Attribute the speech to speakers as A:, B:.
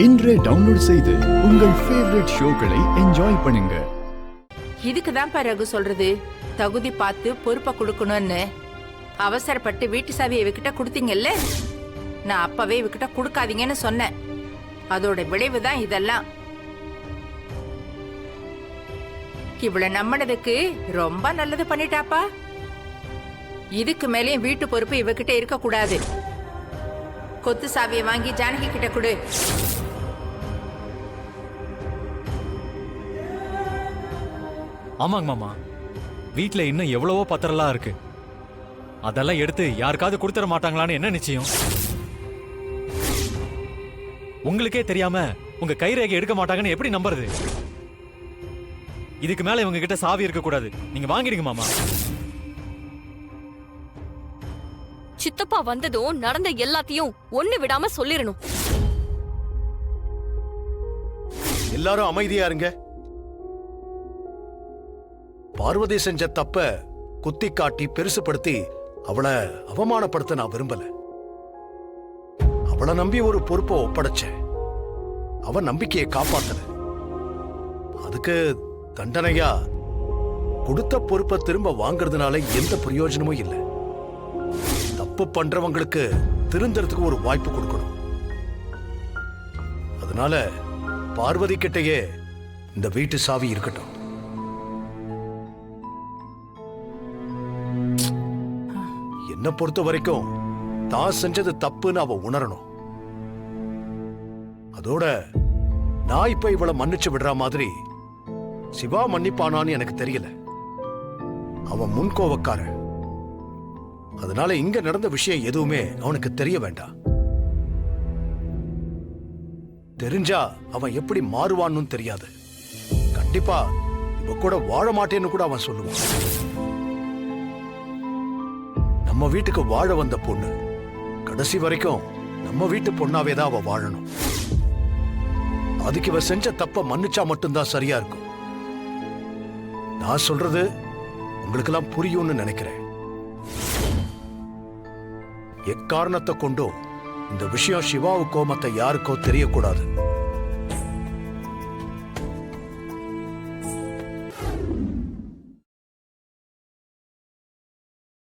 A: இன்றே டவுன்லோட் செய்து உங்கள் ஃபேவரட் ஷோக்களை என்ஜாய் பண்ணுங்க.
B: இதுக்கு தான் ரகு சொல்றது, தகுதி பார்த்து பொறுப்பை கொடுக்கணும்னு. அவசரப்பட்டு வீட்டு சாவியை இவகிட்ட கொடுத்தீங்கல்ல, நான் அப்பவே இவகிட்ட கொடுக்காதீங்கன்னு சொன்னேன். அதோட விளைவு தான் இதெல்லாம். இவளை நம்பினதுக்கு ரொம்ப நல்லது பண்ணிட்டாப்பா. இதுக்கு மேலேயும் வீட்டு பொறுப்பு இவகிட்ட இருக்க கூடாது. கொத்து சாவியை வாங்கி ஜானகி கிட்ட கொடு.
C: ஆமாங்க மாமா, வீட்ல இன்னும் எவ்வளவோ பத்திரம்லாம் இருக்கு. அதெல்லாம் எடுத்து யாருக்காவது கொடுத்துட மாட்டாங்களான்னு என்ன நிச்சயம்? உங்களுக்கே தெரியாம உங்க கைரேகை எடுக்க மாட்டாங்கன்னு எப்படி நம்புறது? இதுக்கு மேல இவங்க கிட்ட சாவி இருக்க கூடாது. நீங்க வாங்கிடுங்க மாமா.
D: சித்தப்பா வந்ததும் நடந்த எல்லாத்தையும் ஒண்ணு விடாம சொல்லிரணும்.
E: எல்லாரும் அமைதியா இருங்க. பார்வதி செஞ்ச தப்ப குத்தி காட்டி பெருசுபடுத்தி அவளை அவமானப்படுத்த நான் விரும்பல. அவளை நம்பி ஒரு பொறுப்பை ஒப்படைச்சேன். அவ நம்பிக்கையை காப்பாத்தல. அதுக்கு தண்டனையா கொடுத்த பொறுப்பை திரும்ப வாங்குறதுனால எந்த பிரயோஜனமும் இல்லை. தப்பு பண்றவங்களுக்கு திருந்தறதுக்கு ஒரு வாய்ப்பு கொடுக்கணும். அதனால பார்வதி கிட்டயே இந்த வீட்டு சாவி இருக்கட்டும். என்ன பொறுத்த வரைக்கும் தான் செஞ்சது தப்புன்னு அவ உணரணும். அதோட நான் இப்ப இவளை மன்னிச்சு விடுற மாதிரி சிவா மன்னிப்பானான்னு எனக்கு தெரியல. அவன் முன்கோவக்காரன். அதனால இங்க நடந்த விஷயம் எதுவுமே அவனுக்கு தெரிய வேண்டாம். தெரிஞ்சா அவன் எப்படி மாறுவான்னு தெரியாது. கண்டிப்பா இவ கூட வாழ மாட்டேன்னு கூட அவன் சொல்லுவான். நம்ம வீட்டுக்கு வாழ வந்த பொண்ணு கடைசி வரைக்கும் நம்ம வீட்டு பொண்ணாவே தான் அவ வாழணும். அதுக்கு இவ செஞ்ச தப்ப மன்னிச்சா மட்டும்தான் சரியா இருக்கும். நான் சொல்றது உங்களுக்கெல்லாம் புரியும்னு நினைக்கிறேன். எக்காரணத்தை கொண்டும் இந்த விஷயம் சிவாவுக்கோ மத்த யாருக்கோ தெரியக்கூடாது.